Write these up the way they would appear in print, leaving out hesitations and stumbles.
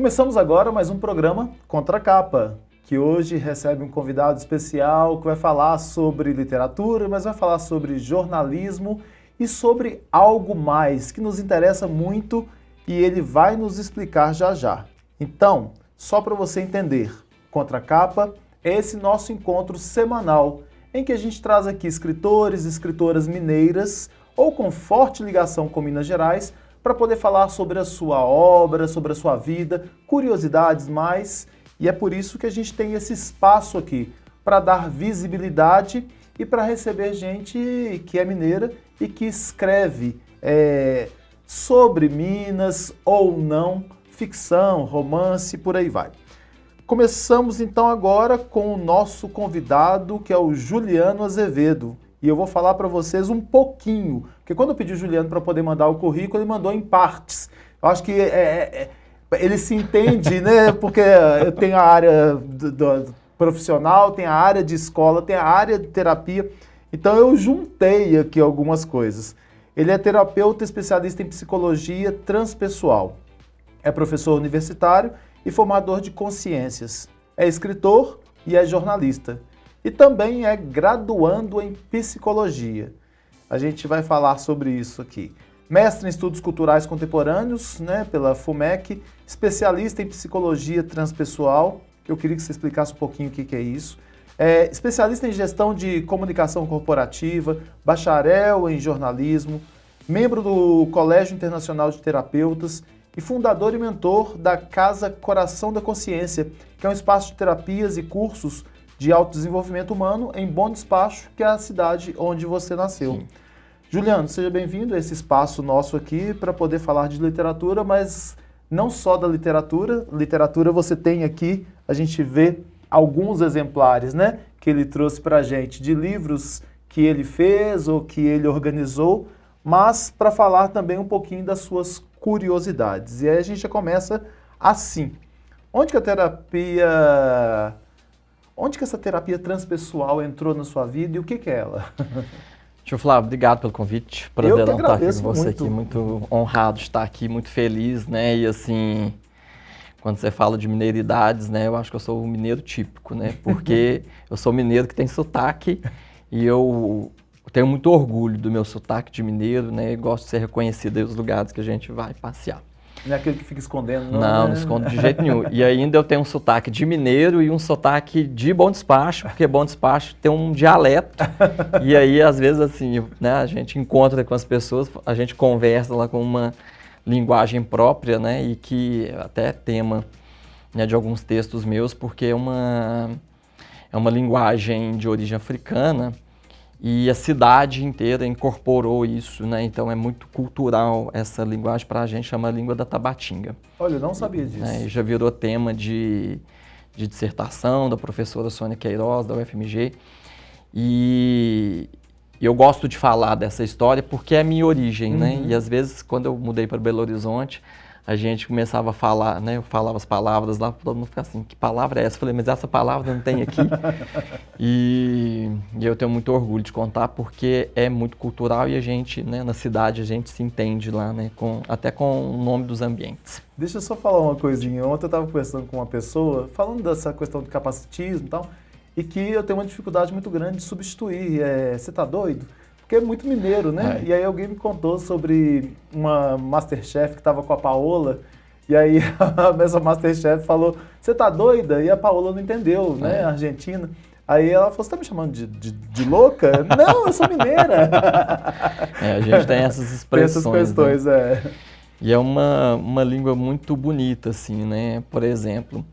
Começamos agora mais um programa Contra a Capa, que hoje recebe um convidado especial que vai falar sobre literatura, mas vai falar sobre jornalismo e sobre algo mais que nos interessa muito e ele vai nos explicar já já. Então, só para você entender, Contra a Capa é esse nosso encontro semanal em que a gente traz aqui escritores e escritoras mineiras ou com forte ligação com Minas Gerais para poder falar sobre a sua obra, sobre a sua vida, curiosidades mais, e é por isso que a gente tem esse espaço aqui, para dar visibilidade e para receber gente que é mineira e que escreve sobre Minas ou não, ficção, romance, por aí vai. Começamos então agora com o nosso convidado, que é o Juliano Azevedo. E eu vou falar para vocês um pouquinho, porque quando eu pedi o Juliano para poder mandar o currículo, ele mandou em partes. Eu acho que ele se entende, né? Porque eu tenho a área do profissional, tem a área de escola, tem a área de terapia. Então eu juntei aqui algumas coisas. Ele é terapeuta especialista em psicologia transpessoal. É professor universitário e formador de consciências. É escritor e é jornalista. E também é graduando em psicologia. A gente vai falar sobre isso aqui. Mestre em estudos culturais contemporâneos, né, pela FUMEC, especialista em psicologia transpessoal, que eu queria que você explicasse um pouquinho o que é isso. Especialista em gestão de comunicação corporativa, bacharel em jornalismo, membro do Colégio Internacional de Terapeutas e fundador e mentor da Casa Coração da Consciência, que é um espaço de terapias e cursos de autodesenvolvimento humano em Bom Despacho, que é a cidade onde você nasceu. Sim. Juliano, seja bem-vindo a esse espaço nosso aqui para poder falar de literatura, mas não só da literatura. Literatura você tem aqui, a gente vê alguns exemplares, né, que ele trouxe para a gente, de livros que ele fez ou que ele organizou, mas para falar também um pouquinho das suas curiosidades. E aí a gente já começa assim. Onde que essa terapia transpessoal entrou na sua vida e o que é ela? Tio Flávio, obrigado pelo convite. Prazer estar aqui com você aqui, muito honrado de estar aqui, muito feliz, né? E assim, quando você fala de mineiridades, né? Eu acho que eu sou um mineiro típico, né? Porque eu sou mineiro que tem sotaque e eu tenho muito orgulho do meu sotaque de mineiro, né? E gosto de ser reconhecido nos lugares que a gente vai passear. Não é aquele que fica escondendo, não? Não, não escondo de jeito nenhum. E ainda eu tenho um sotaque de mineiro e um sotaque de Bom Despacho, porque Bom Despacho tem um dialeto. E aí, às vezes, assim, né, a gente encontra com as pessoas, a gente conversa lá com uma linguagem própria, né? E que até é tema, né, de alguns textos meus, porque é uma linguagem de origem africana. E a cidade inteira incorporou isso, né? Então é muito cultural essa linguagem, para a gente chama a língua da Tabatinga. Olha, eu não sabia disso. E já virou tema de dissertação da professora Sônia Queiroz, da UFMG. E eu gosto de falar dessa história porque é a minha origem, né? E às vezes, quando eu mudei para Belo Horizonte, a gente começava a falar, né? Eu falava as palavras lá, todo mundo ficava assim, que palavra é essa? Eu falei, mas essa palavra não tem aqui. E eu tenho muito orgulho de contar porque é muito cultural e a gente, né, na cidade, a gente se entende lá, né? Até com o nome dos ambientes. Deixa eu só falar uma coisinha. Ontem eu estava conversando com uma pessoa, falando dessa questão do capacitismo e tal, e que eu tenho uma dificuldade muito grande de substituir. Você tá doido? Porque é muito mineiro, né? E aí alguém me contou sobre uma Masterchef que estava com a Paola, e aí essa Masterchef falou, você tá doida? E a Paola não entendeu, né? Argentina. Aí ela falou, você tá me chamando de louca? Não, eu sou mineira. A gente tem essas expressões. Tem essas questões, né? E é uma língua muito bonita, assim, né? Por exemplo,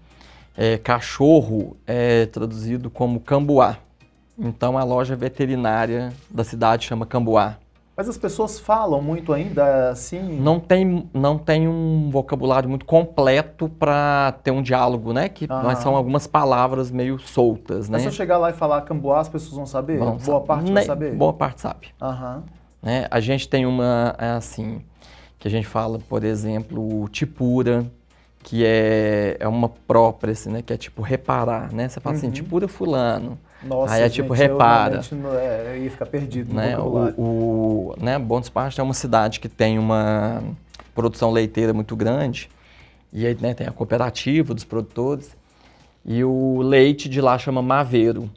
cachorro é traduzido como cambuá. Então, a loja veterinária da cidade chama Cambuá. Mas as pessoas falam muito ainda assim? Não tem um vocabulário muito completo para ter um diálogo, né? Mas são algumas palavras meio soltas, né? Mas se eu chegar lá e falar Cambuá, as pessoas vão saber? Boa parte vai saber? Boa parte sabe. Né? A gente tem uma, assim, que a gente fala, por exemplo, tipura, que é uma própria, assim, né? Que é tipo reparar, né? Você fala assim, tipura fulano. Nossa, aí é tipo, repara. Eu ia ficar perdido no né? vocabulário. Bom Despacho é uma cidade que tem uma produção leiteira muito grande E aí, né, tem a cooperativa dos produtores. E o leite de lá chama maveiro,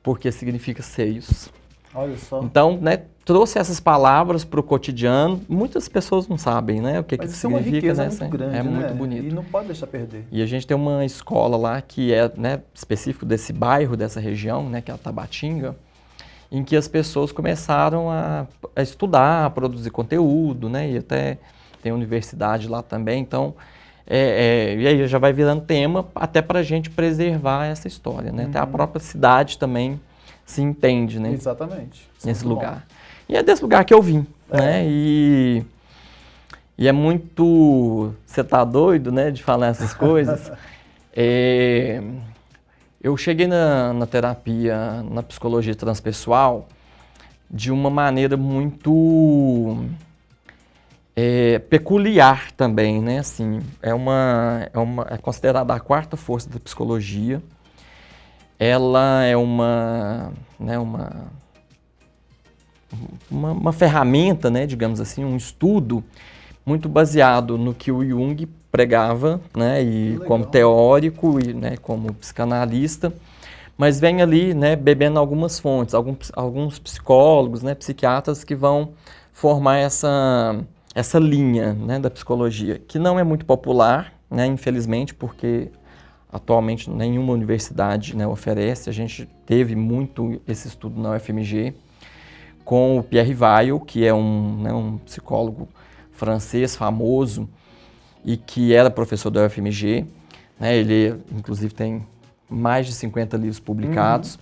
porque significa seios. Olha só. Então, né, trouxe essas palavras para o cotidiano. Muitas pessoas não sabem, né, o que Mas que isso é uma significa, riqueza né? muito grande, É né? muito bonito. E não pode deixar perder. E a gente tem uma escola lá que é, né, específico desse bairro, dessa região, né, que é a Tabatinga, em que as pessoas começaram a estudar, a produzir conteúdo, né, e até tem universidade lá também. Então, e aí já vai virando tema até para a gente preservar essa história, né? Até a própria cidade também se entende, né? Exatamente. Isso é Nesse muito lugar. E é desse lugar que eu vim, né? E é muito... Você tá doido, né, de falar essas coisas? Eu cheguei na terapia, na psicologia transpessoal, de uma maneira muito peculiar também, né? Assim, é considerada a quarta força da psicologia. Ela é uma ferramenta, né, digamos assim, um estudo muito baseado no que o Jung pregava, né, e como teórico e, né, como psicanalista, mas vem ali, né, bebendo algumas fontes, alguns psicólogos, né, psiquiatras que vão formar essa linha, né, da psicologia, que não é muito popular, né, infelizmente, porque atualmente nenhuma universidade, né, oferece. A gente teve muito esse estudo na UFMG, com o Pierre Weil, que é um psicólogo francês famoso e que era professor da UFMG. Né, ele, inclusive, tem mais de 50 livros publicados.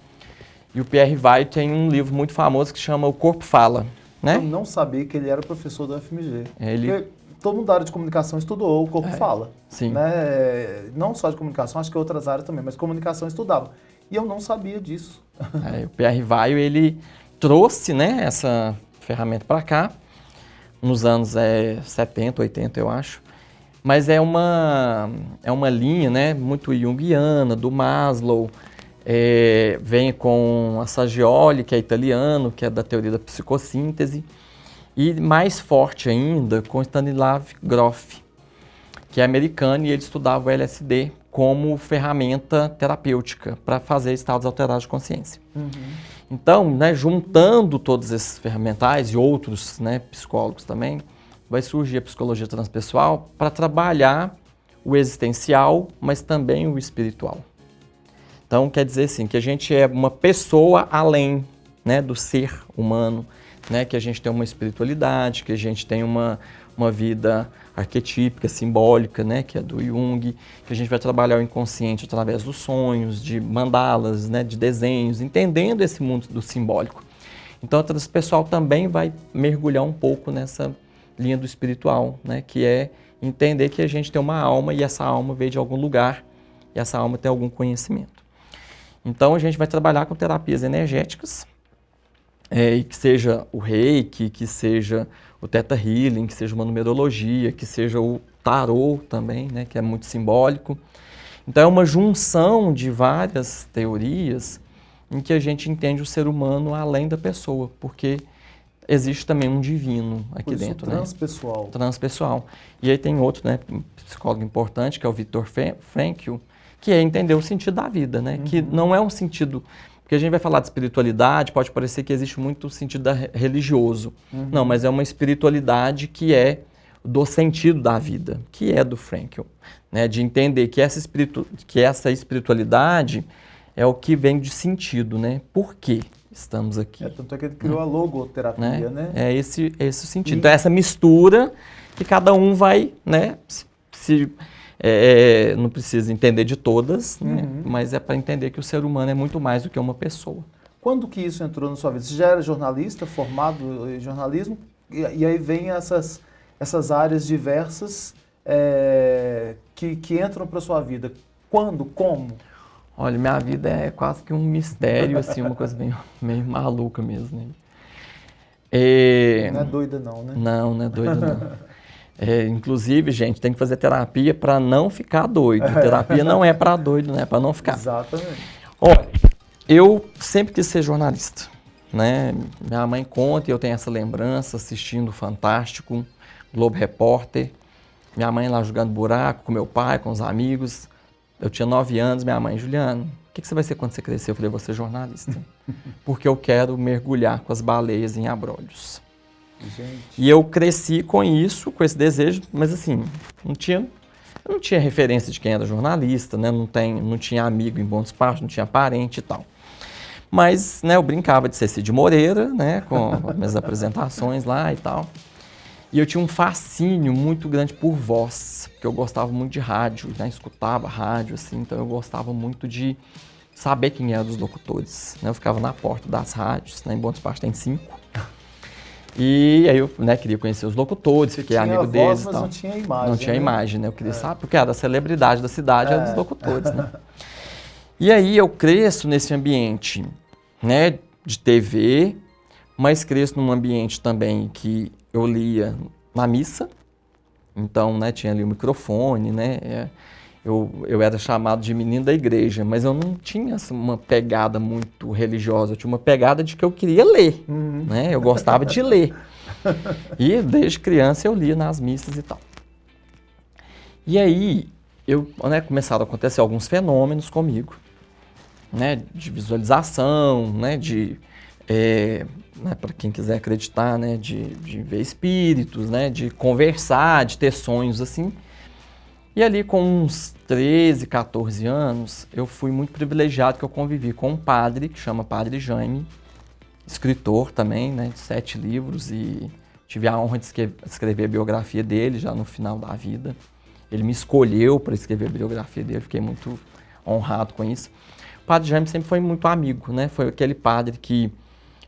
E o Pierre Weil tem um livro muito famoso que chama O Corpo Fala. Né? Eu não sabia que ele era professor da UFMG. Ele... Todo mundo da área de comunicação estudou, o corpo fala. Sim. Né? Não só de comunicação, acho que outras áreas também, mas comunicação estudava. E eu não sabia disso. O Pierre Weil, ele trouxe, né, essa ferramenta para cá, nos anos 70, 80, eu acho. Mas é uma linha, né, muito junguiana, do Maslow. Vem com a Saggioli, que é italiano, que é da teoria da psicossíntese. E mais forte ainda com Stanislav Grof, que é americano, e ele estudava o LSD como ferramenta terapêutica para fazer estados alterados de consciência. Então, né, juntando todos esses ferramentais e outros, né, psicólogos também, vai surgir a psicologia transpessoal para trabalhar o existencial, mas também o espiritual. Então, quer dizer assim, que a gente é uma pessoa além, né, do ser humano, né, que a gente tem uma espiritualidade, que a gente tem uma vida arquetípica, simbólica, né, que é do Jung, que a gente vai trabalhar o inconsciente através dos sonhos, de mandalas, né, de desenhos, entendendo esse mundo do simbólico. Então, o pessoal também vai mergulhar um pouco nessa linha do espiritual, né, que é entender que a gente tem uma alma e essa alma veio de algum lugar e essa alma tem algum conhecimento. Então, a gente vai trabalhar com terapias energéticas, e que seja o reiki, que seja o theta healing, que seja uma numerologia, que seja o tarô também, né, que é muito simbólico. Então é uma junção de várias teorias em que a gente entende o ser humano além da pessoa, porque existe também um divino aqui dentro. Transpessoal. Né? Transpessoal. E aí tem outro, né, psicólogo importante, que é o Viktor Frankl, que é entender o sentido da vida, né, que não é um sentido... Porque a gente vai falar de espiritualidade, pode parecer que existe muito o sentido religioso. Não, mas é uma espiritualidade que é do sentido da vida, que é do Frankl. Né? De entender que essa espiritualidade é o que vem de sentido, né? Por que estamos aqui? Tanto é que ele criou a logoterapia, né? É esse o sentido. Então, essa mistura que cada um vai, né, não precisa entender de todas, né? Mas é para entender que o ser humano é muito mais do que uma pessoa. Quando que isso entrou na sua vida? Você já era jornalista, formado em jornalismo, e aí vem essas áreas diversas que entram para sua vida. Quando? Como? Olha, minha vida é quase que um mistério, assim, uma coisa meio maluca mesmo. Né? Não é doida não, né? Não é doida não. Inclusive, gente, tem que fazer terapia para não ficar doido. Terapia não é para doido, né? É para não ficar. Exatamente. Olha, eu sempre quis ser jornalista, né? Minha mãe conta e eu tenho essa lembrança assistindo Fantástico, Globo Repórter. Minha mãe lá jogando buraco com meu pai, com os amigos. Eu tinha 9 anos, minha mãe, Juliano, o que você vai ser quando você crescer? Eu falei, vou ser jornalista. Porque eu quero mergulhar com as baleias em abrolhos. Gente. E eu cresci com isso, com esse desejo, mas assim, eu não tinha referência de quem era jornalista, né? Não tinha amigo em Bom Despacho, não tinha parente e tal. Mas, né, eu brincava de ser Cid Moreira, né, com as minhas apresentações lá e tal. E eu tinha um fascínio muito grande por voz, porque eu gostava muito de rádio, né, escutava rádio, assim, então eu gostava muito de saber quem eram os locutores, né? Eu ficava na porta das rádios, né, em Bom Despacho tem 5. E aí eu, né, queria conhecer os locutores, fiquei amigo deles e tal. Mas não tinha imagem. Não tinha né? imagem, né? Eu queria saber, porque era a celebridade da cidade, era dos locutores, né? E aí eu cresço nesse ambiente, né, de TV, mas cresço num ambiente também que eu lia na missa. Então, né, tinha ali o microfone, né? Eu era chamado de menino da igreja, mas eu não tinha assim, uma pegada muito religiosa, eu tinha uma pegada de que eu queria ler, né? Eu gostava de ler. E desde criança eu lia nas missas e tal. E aí, né, começaram a acontecer alguns fenômenos comigo, né? De visualização, né? Né, para quem quiser acreditar, né? De ver espíritos, né? De conversar, de ter sonhos assim. E ali com uns 13, 14 anos, eu fui muito privilegiado que eu convivi com um padre, que chama Padre Jaime, escritor também, né, de 7 livros, e tive a honra de escrever a biografia dele já no final da vida. Ele me escolheu para escrever a biografia dele, fiquei muito honrado com isso. O Padre Jaime sempre foi muito amigo, né, foi aquele padre que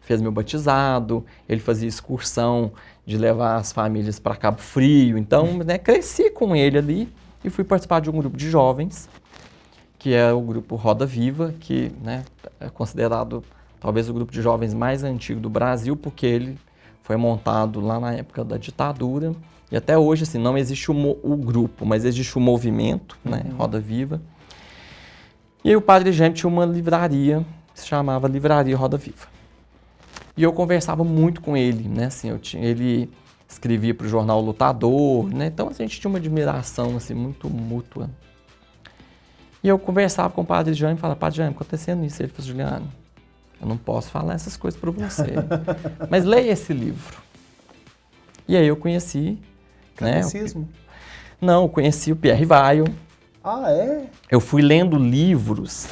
fez meu batizado, ele fazia excursão de levar as famílias para Cabo Frio, então, né, cresci com ele ali. E fui participar de um grupo de jovens, que é o grupo Roda Viva, que, né, é considerado talvez o grupo de jovens mais antigo do Brasil, porque ele foi montado lá na época da ditadura. E até hoje, assim, não existe o grupo, mas existe o movimento, né, Roda Viva. E aí o Padre Jaime tinha uma livraria, que se chamava Livraria Roda Viva. E eu conversava muito com ele, né, assim, ele escrevia para o jornal Lutador, né? Então a gente tinha uma admiração assim, muito mútua. E eu conversava com o Padre Jaime e falava, Padre Jaime, acontecendo isso. Ele falou, Juliano, eu não posso falar essas coisas para você, mas leia esse livro. E aí eu conheci... Catecismo? Né, não, eu conheci o Pierre Weil. Ah, é? Eu fui lendo livros,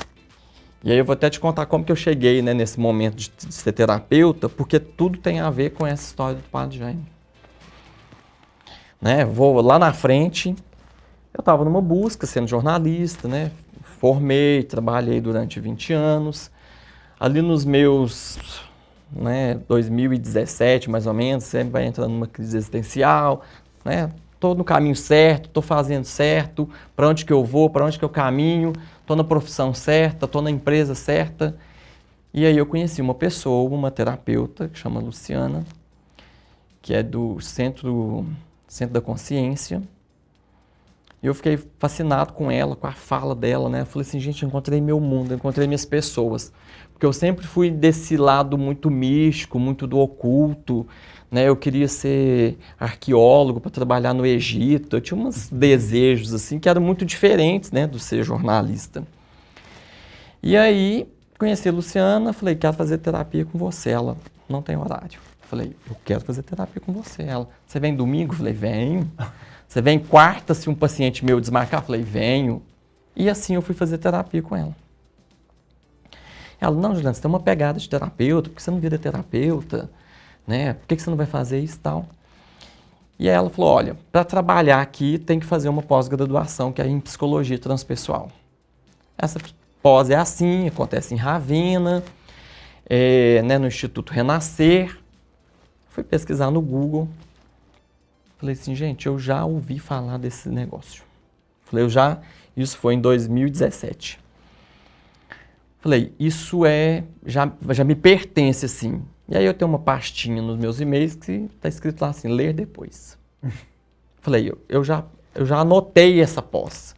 e aí eu vou até te contar como que eu cheguei, né, nesse momento de ser terapeuta, porque tudo tem a ver com essa história do Padre Jaime. Né, vou lá na frente, eu estava numa busca, sendo jornalista, né, formei, trabalhei durante 20 anos. Ali nos meus, né, 2017 mais ou menos, sempre vai entrando numa crise existencial, né, estou no caminho certo, estou fazendo certo, para onde que eu vou, para onde que eu caminho, estou na profissão certa, estou na empresa certa. E aí eu conheci uma pessoa, uma terapeuta, que chama Luciana, que é do Centro da Consciência, e eu fiquei fascinado com ela, com a fala dela, né? Eu falei assim, gente, eu encontrei meu mundo, eu encontrei minhas pessoas, porque eu sempre fui desse lado muito místico, muito do oculto, né? Eu queria ser arqueólogo para trabalhar no Egito, eu tinha uns desejos assim que eram muito diferentes, né, do ser jornalista. E aí conheci a Luciana, falei, quero fazer terapia com você. Ela, não tem horário. Falei, eu quero fazer terapia com você. Ela, você vem domingo? Falei, venho. Você vem quarta se um paciente meu desmarcar? Falei, venho. E assim eu fui fazer terapia com ela. Ela, não, Juliana, você tem uma pegada de terapeuta, por que você não vira terapeuta? Né? Por que você não vai fazer isso e tal? E aí ela falou, olha, para trabalhar aqui tem que fazer uma pós-graduação, que é em psicologia transpessoal. Essa pós é assim, acontece em Ravenna, né, no Instituto Renascer. Fui pesquisar no Google, falei assim, gente, eu já ouvi falar desse negócio. Falei, isso foi em 2017. Falei, isso já me pertence, assim. E aí eu tenho uma pastinha nos meus e-mails que está escrito lá assim, ler depois. Falei, eu já anotei essa pós.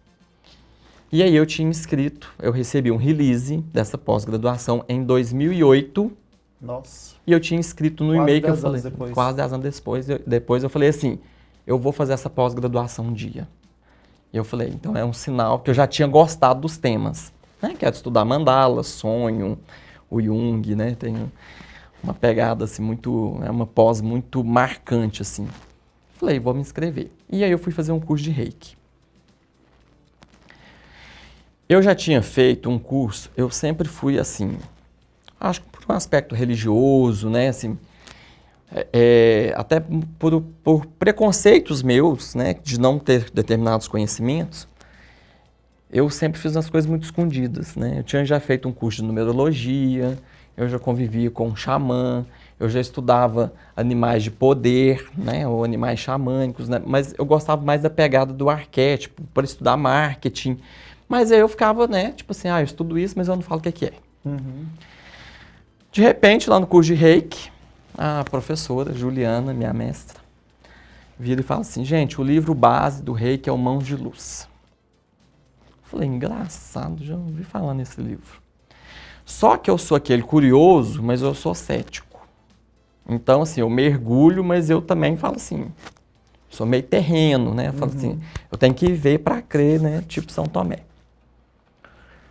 E aí eu tinha inscrito, eu recebi um release dessa pós-graduação em 2008. Nossa. E eu tinha inscrito no e-mail que eu falei, depois. quase 10 anos depois eu falei assim, eu vou fazer essa pós-graduação um dia. E eu falei, então é um sinal que eu já tinha gostado dos temas, né? Quero estudar mandala, sonho, o Jung, né? Tem uma pegada assim muito, é uma pós muito marcante assim. Falei, vou me inscrever. E aí eu fui fazer um curso de Reiki. Eu já tinha feito um curso, eu sempre fui assim, acho que por um aspecto religioso, né, assim, até por preconceitos meus, né, de não ter determinados conhecimentos, eu sempre fiz as coisas muito escondidas, né. Eu tinha já feito um curso de numerologia, eu já convivia com um xamã, eu já estudava animais de poder, né, ou animais xamânicos, né, mas eu gostava mais da pegada do arquétipo, para estudar marketing. Mas aí eu ficava, né, tipo assim, eu estudo isso, mas eu não falo o que é. Uhum. De repente, lá no curso de Reiki, a professora Juliana, minha mestra, vira e fala assim, gente, o livro base do Reiki é o Mãos de Luz. Falei, engraçado, já ouvi falar nesse livro. Só que eu sou aquele curioso, mas eu sou cético. Então, assim, eu mergulho, mas eu também falo assim, sou meio terreno, né? Eu falo assim, eu tenho que ver para crer, né? Tipo São Tomé.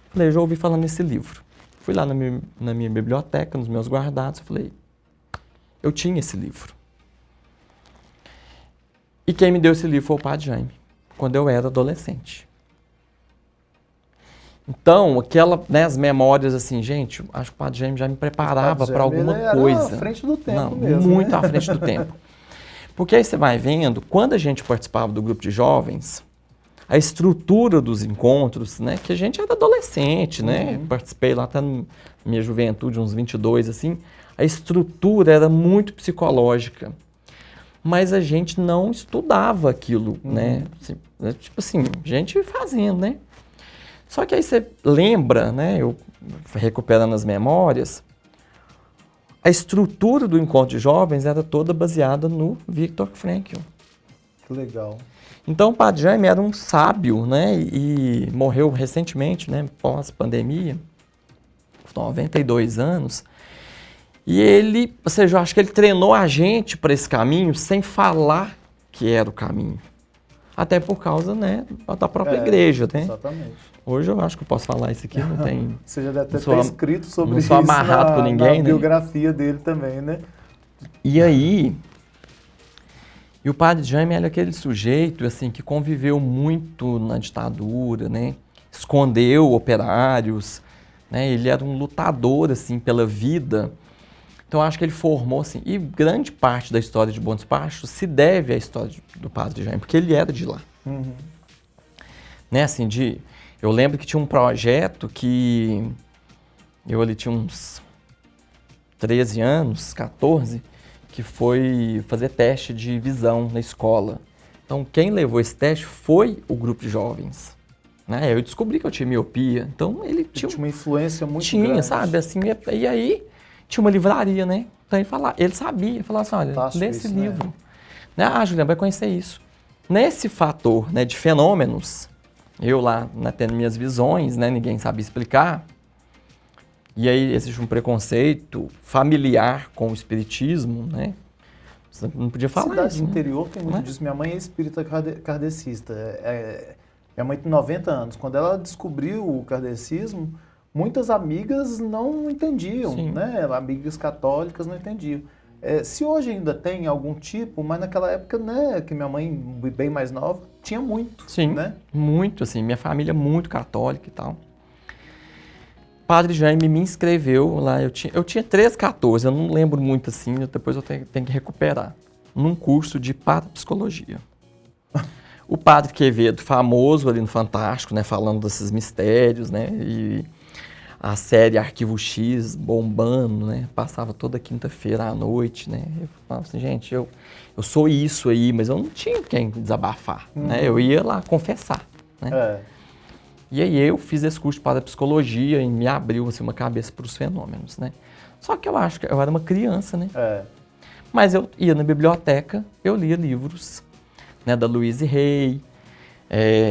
Falei, já ouvi falando nesse livro. Fui lá na minha biblioteca, nos meus guardados, falei, eu tinha esse livro. E quem me deu esse livro foi o Padre Jaime, quando eu era adolescente. Então, as memórias assim, gente, acho que o Padre Jaime já me preparava para alguma coisa. Era à frente do tempo Não, mesmo. muito né? à frente do tempo. Porque aí você vai vendo, quando a gente participava do grupo de jovens, a estrutura dos encontros, né, que a gente era adolescente, né, participei lá até na minha juventude, uns 22, assim, a estrutura era muito psicológica, mas a gente não estudava aquilo, né, assim, tipo assim, gente fazendo, né. Só que aí você lembra, né, eu recuperando as memórias, a estrutura do encontro de jovens era toda baseada no Viktor Frankl. Que legal. Então o Padre Jaime era um sábio, né, e morreu recentemente, né, pós-pandemia, 92 anos, e ele, ou seja, eu acho que ele treinou a gente para esse caminho sem falar que era o caminho, até por causa, né, da própria igreja, né. Exatamente. Hoje eu acho que eu posso falar isso aqui, não tem... Você já deve ter escrito sobre isso amarrado com ninguém, na biografia dele também, né? E aí... E o Padre Jaime era aquele sujeito assim, que conviveu muito na ditadura, né? Escondeu operários, né? Ele era um lutador assim, pela vida. Então, acho que ele formou, assim, e grande parte da história de Bom Despacho se deve à história do Padre Jaime, porque ele era de lá. Né, assim, eu lembro que tinha um projeto que eu ali tinha uns 13 anos, 14, que foi fazer teste de visão na escola. Então, quem levou esse teste foi o grupo de jovens. Né? Eu descobri que eu tinha miopia, então ele tinha uma influência muito grande. Tinha, sabe, assim, e aí tinha uma livraria, né? Então ele sabia, falava assim, olha, lê esse livro. Né? Juliana, vai conhecer isso. Nesse fator, né, de fenômenos, eu lá, né, tendo minhas visões, né, ninguém sabia explicar, e aí existe um preconceito familiar com o espiritismo, né? Você não podia falar Cidade isso, interior tem muito disso. Minha mãe é espírita kardecista. Minha mãe tem 90 anos. Quando ela descobriu o kardecismo, muitas amigas não entendiam, né? Amigas católicas não entendiam. Se hoje ainda tem algum tipo, mas naquela época, né, que minha mãe, bem mais nova, tinha muito. Sim, né? Muito, assim. Minha família é muito católica e tal. Padre Jaime me inscreveu lá, eu tinha 13, 14, eu não lembro muito assim, depois eu tenho que recuperar, num curso de parapsicologia. O Padre Quevedo, famoso ali no Fantástico, né, falando desses mistérios, né, e a série Arquivo X bombando, né, passava toda quinta-feira à noite, né, eu falava assim, gente, eu sou isso aí, mas eu não tinha quem desabafar, né, eu ia lá confessar, né. E aí eu fiz esse curso de parapsicologia e me abriu assim, uma cabeça para os fenômenos, né? Só que eu acho que eu era uma criança, né? Mas eu ia na biblioteca, eu lia livros, né, da Louise Hay,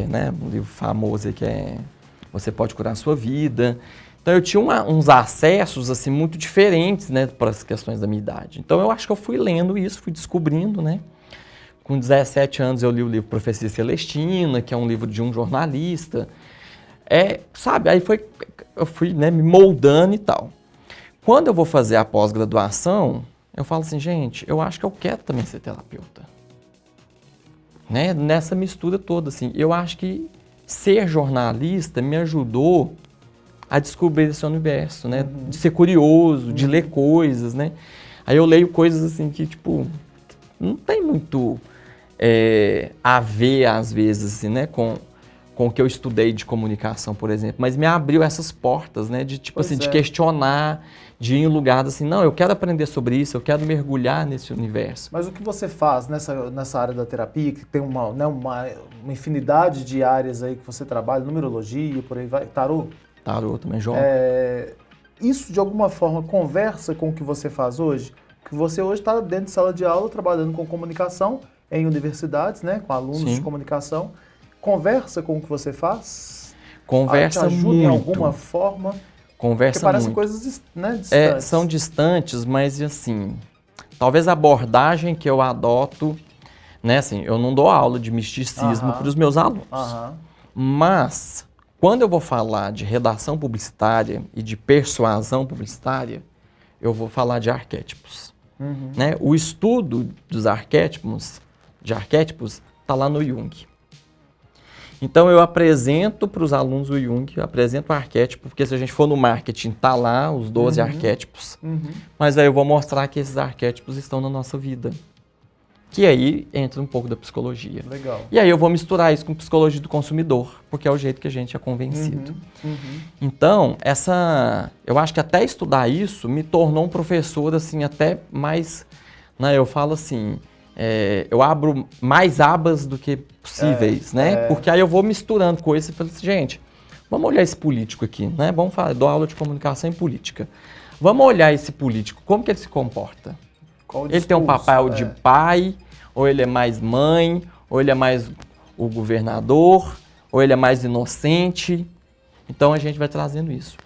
né, um livro famoso aí que é Você Pode Curar a Sua Vida. Então eu tinha uns acessos assim, muito diferentes, né, para as questões da minha idade. Então eu acho que eu fui lendo isso, fui descobrindo, né? Com 17 anos eu li o livro Profecia Celestina, que é um livro de um jornalista. Sabe, aí eu fui, né, me moldando e tal. Quando eu vou fazer a pós-graduação, eu falo assim, gente, eu acho que eu quero também ser terapeuta. Né? Nessa mistura toda, assim. Eu acho que ser jornalista me ajudou a descobrir esse universo, né? De ser curioso, de ler coisas, né? Aí eu leio coisas assim que, tipo, não tem muito a ver, às vezes, assim, né? Com o que eu estudei de comunicação, por exemplo. Mas me abriu essas portas, né? De, tipo assim, de questionar, de ir em lugares assim, não, eu quero aprender sobre isso, eu quero mergulhar nesse universo. Mas o que você faz nessa área da terapia, que tem uma infinidade de áreas aí que você trabalha, numerologia, por aí vai, tarô? Tarô também joga. Isso, de alguma forma, conversa com o que você faz hoje? Porque você hoje está dentro de sala de aula, trabalhando com comunicação em universidades, né? Com alunos de comunicação. Conversa com o que você faz? Conversa te ajuda muito. Em alguma forma? Conversa porque parecem muito. Coisas, né, distantes. São distantes, mas assim, talvez a abordagem que eu adoto, né, assim, eu não dou aula de misticismo para os meus alunos. Mas quando eu vou falar de redação publicitária e de persuasão publicitária, eu vou falar de arquétipos. Né? O estudo dos arquétipos está lá no Jung. Então eu apresento para os alunos o Jung, eu apresento o arquétipo, porque se a gente for no marketing, tá lá os 12 arquétipos, mas aí eu vou mostrar que esses arquétipos estão na nossa vida. Que aí entra um pouco da psicologia. Legal. E aí eu vou misturar isso com psicologia do consumidor, porque é o jeito que a gente é convencido. Então, eu acho que até estudar isso me tornou um professor, assim, até mais, né, eu falo assim, eu abro mais abas do que possíveis, né? Porque aí eu vou misturando coisas e falo assim, gente, vamos olhar esse político aqui, né? Vamos falar, dou aula de comunicação e política. Vamos olhar esse político, como que ele se comporta? Ele tem um papel de pai, ou ele é mais mãe, ou ele é mais o governador, ou ele é mais inocente. Então a gente vai trazendo isso.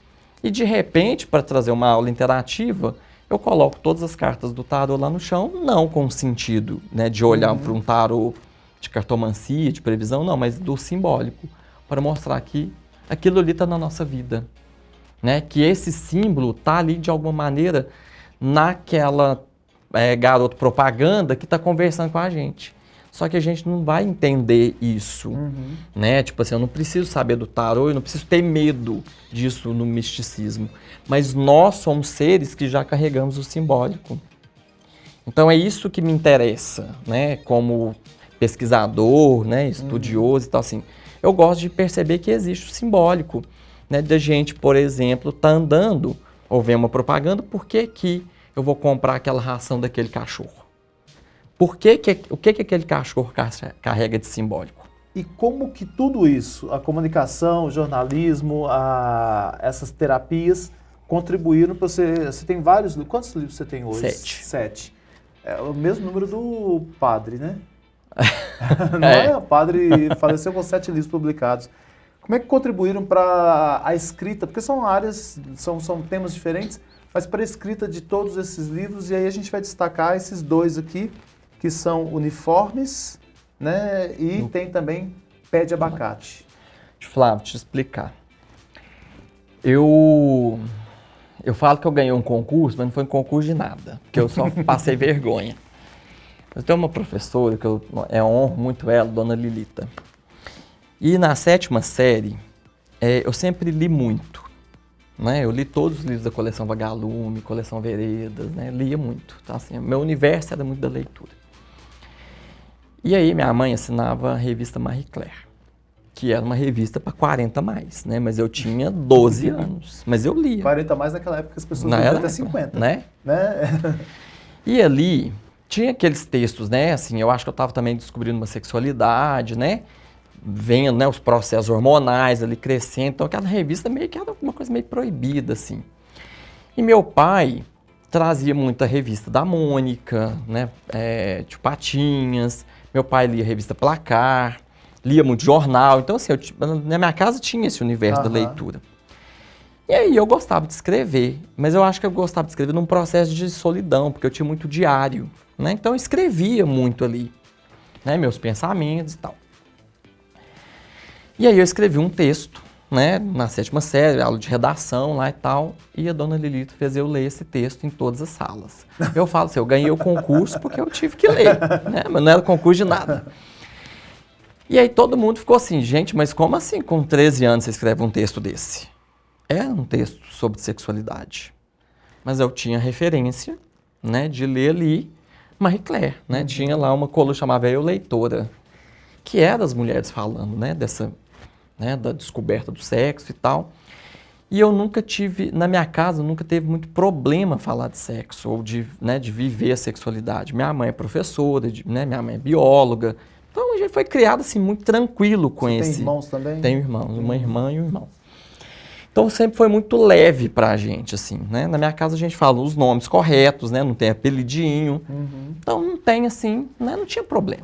E de repente, para trazer uma aula interativa, eu coloco todas as cartas do tarô lá no chão, não com o sentido, né, de olhar para um tarô de cartomancia, de previsão, não, mas do simbólico, para mostrar que aquilo ali está na nossa vida. Né? Que esse símbolo está ali de alguma maneira naquela garoto propaganda que está conversando com a gente. Só que a gente não vai entender isso, né? Tipo assim, eu não preciso saber do tarô, eu não preciso ter medo disso no misticismo. Mas nós somos seres que já carregamos o simbólico. Então é isso que me interessa, né? Como pesquisador, né? Estudioso e tal, assim. Eu gosto de perceber que existe o simbólico, né? Da gente, por exemplo, tá andando ou vê uma propaganda, por que que eu vou comprar aquela ração daquele cachorro? O que aquele cachorro carrega de simbólico? E como que tudo isso, a comunicação, o jornalismo, essas terapias, contribuíram para você... Você tem vários... Quantos livros você tem hoje? 7. É o mesmo número do padre, né? Não é? O padre faleceu com 7 livros publicados. Como é que contribuíram para a escrita? Porque são áreas, são temas diferentes, mas para a escrita de todos esses livros, e aí a gente vai destacar esses 2 aqui, que são Uniformes, né? E tem também Pé de Abacate. Flávio, te explicar. Eu falo que eu ganhei um concurso, mas não foi um concurso de nada, porque eu só passei vergonha. Eu tenho uma professora que eu honro muito ela, Dona Lilita. E na 7ª série, eu sempre li muito. Né? Eu li todos os livros da coleção Vagalume, coleção Veredas, né? Lia muito. Então, assim, meu universo era muito da leitura. E aí minha mãe assinava a revista Marie Claire, que era uma revista para 40 mais, né? Mas eu tinha 12 anos, mas eu lia. 40 mais naquela época as pessoas liam até 50. Né? E ali tinha aqueles textos, né? Assim, eu acho que eu estava também descobrindo uma sexualidade, né? Vendo, né, os processos hormonais ali crescendo. Então aquela revista meio que era uma coisa meio proibida, assim. E meu pai trazia muita revista da Mônica, né? De Patinhas. Meu pai lia a revista Placar, lia muito jornal. Então, assim, na minha casa tinha esse universo da leitura. E aí eu gostava de escrever, mas eu acho que eu gostava de escrever num processo de solidão, porque eu tinha muito diário, né? Então eu escrevia muito ali. né, meus pensamentos e tal. E aí eu escrevi um texto, né, na 7ª série, aula de redação lá e tal, e a dona Lilita fez eu ler esse texto em todas as salas. Eu falo assim, eu ganhei o concurso porque eu tive que ler, né, mas não era concurso de nada. E aí todo mundo ficou assim, gente, mas como assim com 13 anos você escreve um texto desse? É um texto sobre sexualidade. Mas eu tinha referência, né, de ler ali Marie Claire, né, tinha lá uma coluna chamada Eu Leitora, que era as mulheres falando, né, dessa, né, da descoberta do sexo e tal. E eu nunca tive, na minha casa, nunca teve muito problema falar de sexo ou de, né, de viver a sexualidade. Minha mãe é professora, né, minha mãe é bióloga. Então a gente foi criado assim muito tranquilo com Você esse. tem irmãos também? Tenho irmãos, uma irmã e um irmão. Então sempre foi muito leve pra gente, assim, né? Na minha casa a gente fala os nomes corretos, né? Não tem apelidinho. Então não tem assim, né? Não tinha problema.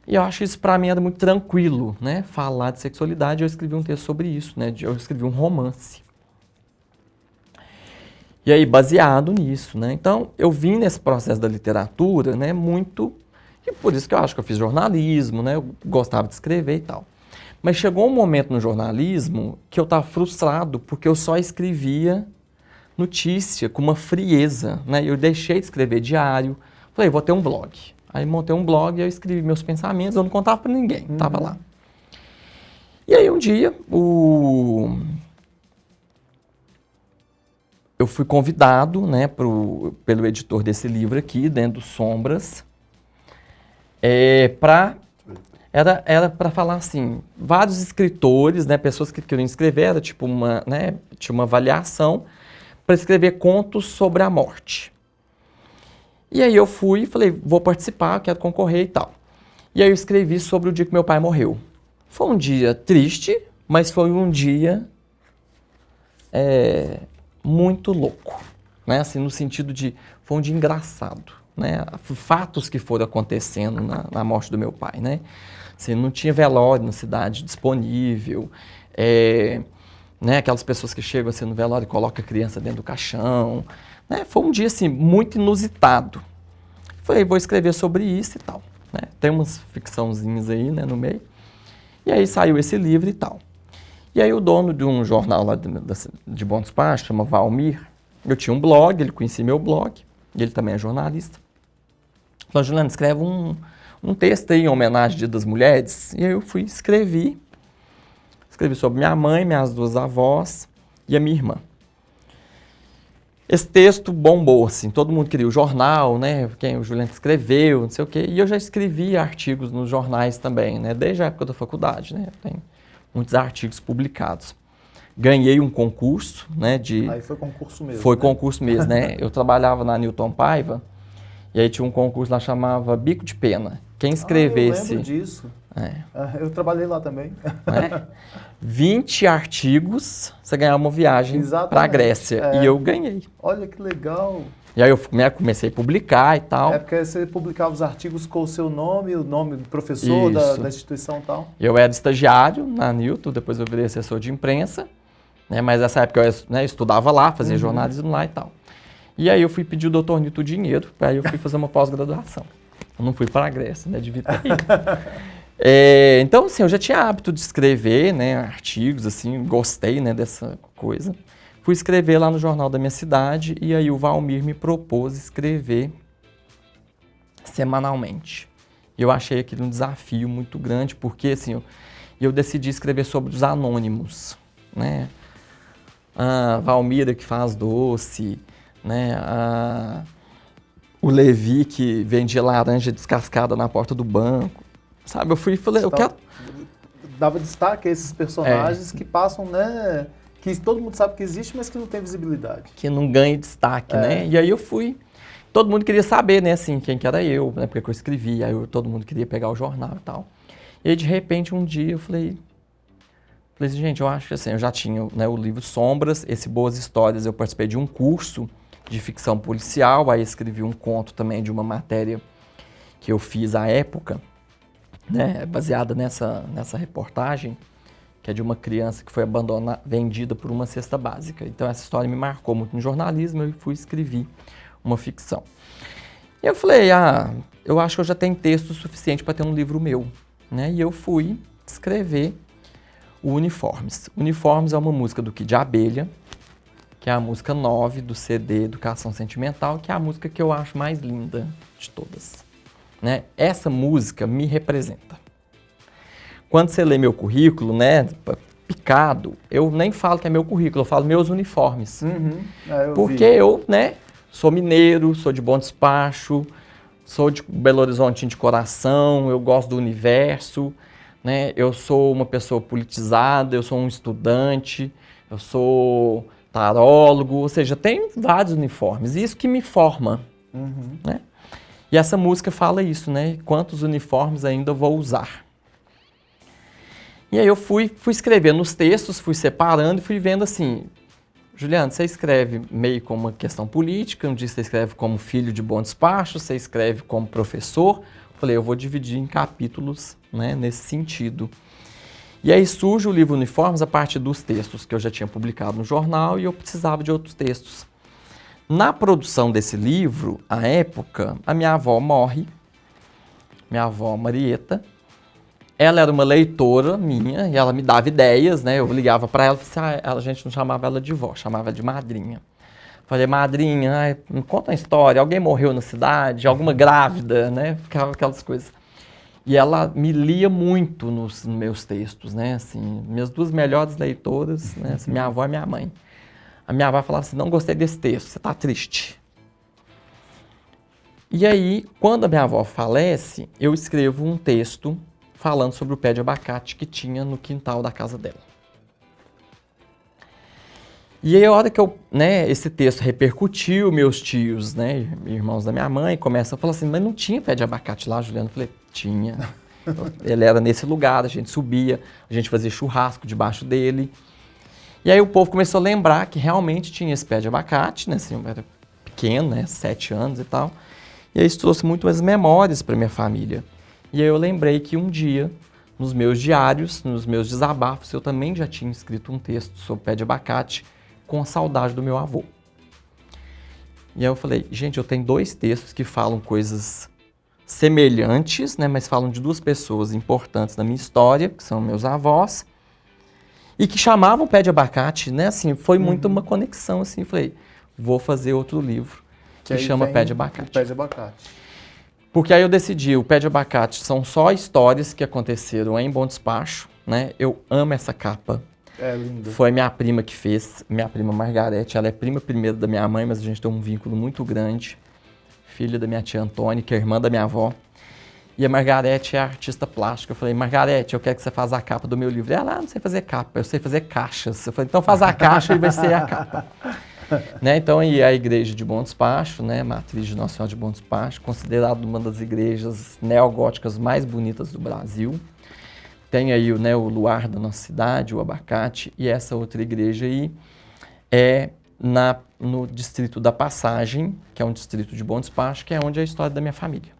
E eu acho isso pra mim era muito tranquilo, né? Falar de sexualidade, eu escrevi um texto sobre isso, né? Eu escrevi um romance. E aí, baseado nisso, né? Então, eu vim nesse processo da literatura, né? Muito... E por isso que eu acho que eu fiz jornalismo, né? Eu gostava de escrever e tal. Mas chegou um momento no jornalismo que eu estava frustrado porque eu só escrevia notícia com uma frieza, né? Eu deixei de escrever diário. Falei, vou ter um blog. Aí montei um blog e eu escrevi meus pensamentos, eu não contava para ninguém, estava lá. E aí um dia, eu fui convidado, né, pelo editor desse livro aqui, dentro do Sombras, era para falar assim, vários escritores, né, pessoas que queriam escrever, era tipo uma, né, tinha uma avaliação para escrever contos sobre a morte. E aí eu fui e falei, vou participar, quero concorrer e tal. E aí eu escrevi sobre o dia que meu pai morreu. Foi um dia triste, mas foi um dia muito louco, né, assim, no sentido de, foi um dia engraçado, né, fatos que foram acontecendo na morte do meu pai, né. Assim, não tinha velório na cidade disponível, né, aquelas pessoas que chegam assim no velório e colocam a criança dentro do caixão, né, foi um dia assim, muito inusitado. Falei, vou escrever sobre isso e tal, né, tem umas ficçãozinhas aí, né, no meio, e aí saiu esse livro e tal. E aí o dono de um jornal lá de Bom Despacho, chama Valmir, eu tinha um blog, ele conhecia meu blog, ele também é jornalista. Falou, Juliano, escreve um texto aí em homenagem ao Dia das Mulheres. E aí eu fui escrevi sobre minha mãe, minhas duas avós e a minha irmã. Esse texto bombou, assim, todo mundo queria o jornal, né, quem o Juliano escreveu, não sei o quê. E eu já escrevi artigos nos jornais também, né, desde a época da faculdade, né, tem muitos artigos publicados. Ganhei um concurso, né, Aí foi concurso mesmo, Foi, né? concurso mesmo, né, eu trabalhava na Newton Paiva, e aí tinha um concurso lá, chamava Bico de Pena. Quem escrevesse... eu lembro disso. Eu trabalhei lá também. 20 artigos, você ganhava uma viagem para a Grécia. E eu ganhei. Olha que legal. E aí eu comecei a publicar e tal. É porque você publicava os artigos com o seu nome, o nome do professor da instituição e tal. Eu era estagiário na Newton, depois eu virei assessor de imprensa, né, mas nessa época eu, né, estudava lá, fazia jornalismo lá e tal. E aí eu fui pedir o doutor Newton dinheiro, aí eu fui fazer uma pós-graduação. Eu não fui para a Grécia, né, devia ter ido. Então, assim, eu já tinha hábito de escrever, né, artigos, assim, gostei, né, dessa coisa. Fui escrever lá no jornal da minha cidade e aí o Valmir me propôs escrever semanalmente. Eu achei aquilo um desafio muito grande, porque, assim, eu decidi escrever sobre os anônimos, né, a Valmira que faz doce, né, o Levi que vende laranja descascada na porta do banco, sabe? Eu fui e falei, eu quero... Dava destaque a esses personagens que passam, né, que todo mundo sabe que existe, mas que não tem visibilidade. Que não ganha destaque, né? E aí eu fui, todo mundo queria saber, né, assim, quem que era eu, né, porque eu escrevia, aí todo mundo queria pegar o jornal e tal. E aí, de repente, um dia eu falei assim, gente, eu acho que assim, eu já tinha, né, o livro Sombras, esse Boas Histórias, eu participei de um curso de ficção policial, aí escrevi um conto também de uma matéria que eu fiz à época, né, baseada nessa reportagem, que é de uma criança que foi vendida por uma cesta básica. Então essa história me marcou muito no jornalismo, eu fui escrever uma ficção. E eu falei, eu acho que eu já tenho texto suficiente para ter um livro meu, né? E eu fui escrever o Uniformes. Uniformes é uma música do Kid Abelha, que é a música 9 do CD Educação Sentimental, que é a música que eu acho mais linda de todas, né? Essa música me representa. Quando você lê meu currículo, né, picado, eu nem falo que é meu currículo, eu falo meus uniformes. Porque eu, né, sou mineiro, sou de Bom Despacho, sou de Belo Horizonte de coração, eu gosto do universo, né, eu sou uma pessoa politizada, eu sou um estudante, eu sou tarólogo, ou seja, tem vários uniformes, isso que me forma, né? E essa música fala isso, né? Quantos uniformes ainda vou usar? E aí eu fui escrevendo os textos, fui separando e fui vendo assim, Juliano, você escreve meio como uma questão política, um dia você escreve como filho de Bom Despacho, você escreve como professor. Falei, eu vou dividir em capítulos, né, nesse sentido. E aí surge o livro Uniformes a partir dos textos que eu já tinha publicado no jornal e eu precisava de outros textos. Na produção desse livro, à época, a minha avó morre, minha avó Marieta. Ela era uma leitora minha e ela me dava ideias, né? Eu ligava para ela e falei, a gente não chamava ela de vó, chamava ela de madrinha. Falei, madrinha, me conta uma história, alguém morreu na cidade, alguma grávida, né? Ficava aquelas coisas. E ela me lia muito nos meus textos, né? Assim, minhas duas melhores leitoras, né? Assim, minha avó e minha mãe. A minha avó falava assim, não gostei desse texto, você tá triste. E aí, quando a minha avó falece, eu escrevo um texto falando sobre o pé de abacate que tinha no quintal da casa dela. E aí, a hora que esse texto repercutiu, meus tios, né, irmãos da minha mãe, começam a falar assim, mas não tinha pé de abacate lá, Juliano? Eu falei, tinha. Ele era nesse lugar, a gente subia, a gente fazia churrasco debaixo dele. E aí o povo começou a lembrar que realmente tinha esse pé de abacate, né, assim, eu era pequeno, né, 7 anos e tal. E aí isso trouxe muitas memórias para minha família. E aí eu lembrei que um dia, nos meus diários, nos meus desabafos, eu também já tinha escrito um texto sobre pé de abacate com a saudade do meu avô. E aí eu falei, gente, eu tenho 2 textos que falam coisas semelhantes, né, mas falam de 2 pessoas importantes na minha história, que são meus avós, e que chamavam pé de abacate, né, assim, foi muito uma conexão, assim, falei, vou fazer outro livro que chama Pé de Abacate. Pé de Abacate. Porque aí eu decidi, o Pé de Abacate são só histórias que aconteceram em Bom Despacho, né? Eu amo essa capa. É lindo. Foi minha prima que fez, minha prima Margarete, ela é prima primeira da minha mãe, mas a gente tem um vínculo muito grande. Filha da minha tia Antônia, que é irmã da minha avó. E a Margarete é artista plástica. Eu falei, Margarete, eu quero que você faça a capa do meu livro. Ela, não sei fazer capa, eu sei fazer caixas. Eu falei, então faz a caixa e vai ser a capa. Né? Então, e a igreja de Bom Despacho, né? Matriz de Nossa Senhora de Bom Despacho, considerada uma das igrejas neogóticas mais bonitas do Brasil. Tem aí o luar da nossa cidade, o abacate, e essa outra igreja aí é no distrito da Passagem, que é um distrito de Bom Despacho, que é onde é a história da minha família.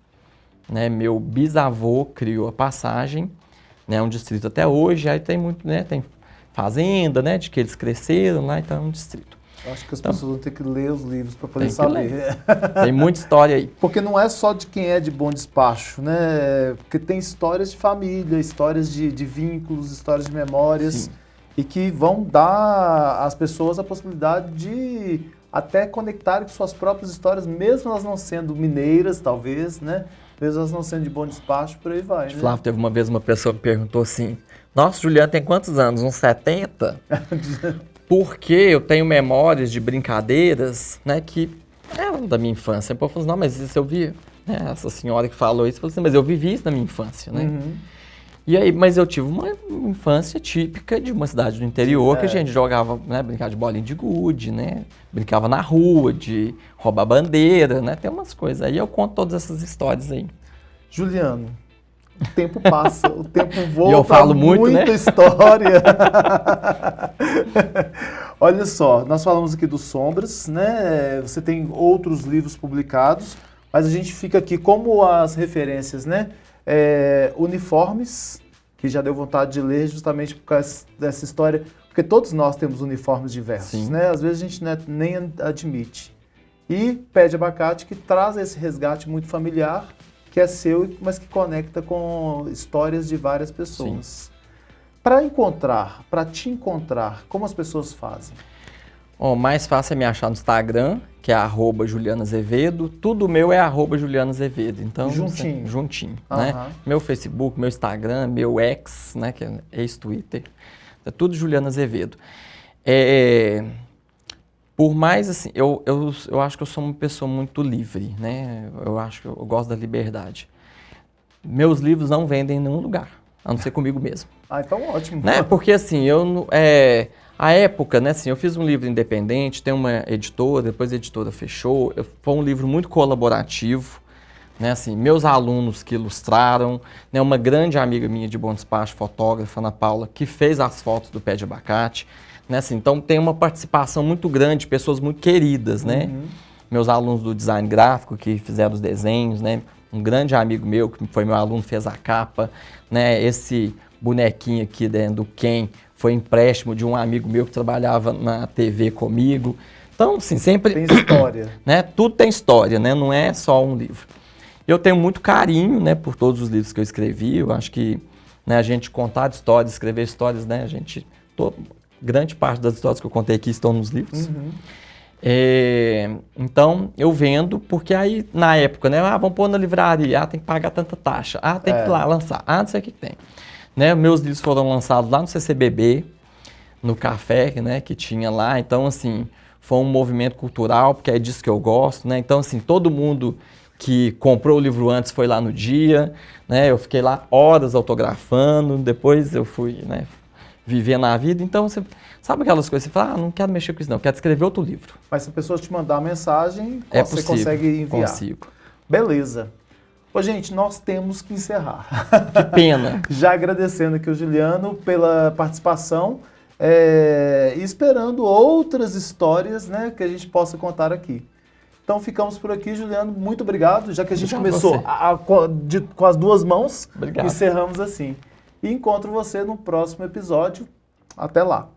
Né? Meu bisavô criou a Passagem, né? Um distrito até hoje, aí tem muito, né? Tem fazenda, né? De que eles cresceram lá, então é um distrito. Acho que as pessoas vão ter que ler os livros para poder saber. Tem muita história aí. Porque não é só de quem é de Bom Despacho, né? Porque tem histórias de família, histórias de vínculos, histórias de memórias. Sim. E que vão dar às pessoas a possibilidade de até conectarem com suas próprias histórias, mesmo elas não sendo mineiras, talvez, né? Mesmo elas não sendo de Bom Despacho, por aí vai, né? Flávio, teve uma vez uma pessoa que perguntou assim, nossa, Juliano tem quantos anos? Uns 70? Porque eu tenho memórias de brincadeiras, né, que eram da minha infância. O povo falou assim, não, mas isso eu vi, né, essa senhora que falou isso, falou assim, mas eu vivi isso na minha infância, né? E aí, mas eu tive uma infância típica de uma cidade do interior, que a gente jogava, né, brincava de bolinha de gude, né, brincava na rua, de roubar bandeira, né, tem umas coisas. Aí eu conto todas essas histórias aí. Juliano, o tempo passa, o tempo voa, e eu falo muito, muita né? história. Olha só, nós falamos aqui dos Sombras, né? Você tem outros livros publicados, mas a gente fica aqui como as referências, né? Uniformes, que já deu vontade de ler justamente por causa dessa história, porque todos nós temos uniformes diversos, né? Às vezes a gente nem admite. E Pé de Abacate, que traz esse resgate muito familiar, que é seu, mas que conecta com histórias de várias pessoas. Para te encontrar, como as pessoas fazem? O mais fácil é me achar no Instagram, que é @JulianaAzevedo. Tudo meu é @JulianaAzevedo. Então, juntinho. Juntinho, né? Meu Facebook, meu Instagram, meu ex, né, que é ex-Twitter. É tudo Juliana Azevedo. Por mais assim, eu acho que eu sou uma pessoa muito livre, né? Eu acho que eu gosto da liberdade. Meus livros não vendem em nenhum lugar, a não ser comigo mesmo. Ah, então ótimo. Né? Porque assim, a época, né, assim, eu fiz um livro independente, tem uma editora, depois a editora fechou, foi um livro muito colaborativo, né, assim, meus alunos que ilustraram, né, uma grande amiga minha de Bom Despacho, fotógrafa, Ana Paula, que fez as fotos do Pé de Abacate, né, assim, então tem uma participação muito grande, pessoas muito queridas, né, meus alunos do design gráfico que fizeram os desenhos, né, um grande amigo meu, que foi meu aluno, fez a capa, né, esse bonequinho aqui do Ken foi empréstimo de um amigo meu que trabalhava na TV comigo. Então, assim, sempre... Tem história. Né, tudo tem história, né? Não é só um livro. Eu tenho muito carinho, né, por todos os livros que eu escrevi. Eu acho que, né, a gente contar histórias, escrever histórias, né, grande parte das histórias que eu contei aqui estão nos livros. Então, eu vendo, porque aí, na época, né, vamos pôr na livraria, tem que pagar tanta taxa, tem que ir lá lançar, não sei o que tem. Né, meus livros foram lançados lá no CCBB, no café, né, que tinha lá. Então, assim, foi um movimento cultural, porque é disso que eu gosto, né? Então, assim, todo mundo que comprou o livro antes foi lá no dia, né? Eu fiquei lá horas autografando, depois eu fui, né, viver na vida. Então, você sabe aquelas coisas, você fala, não quero mexer com isso não, quero escrever outro livro. Mas se a pessoa te mandar a mensagem, É você possível, consegue enviar. Consigo. Beleza. Ô, gente, nós temos que encerrar. Que pena. Já agradecendo aqui o Juliano pela participação e esperando outras histórias, né, que a gente possa contar aqui. Então ficamos por aqui, Juliano. Muito obrigado, já que a gente começou com as duas mãos, Obrigado. encerramos assim. E encontro você no próximo episódio. Até lá.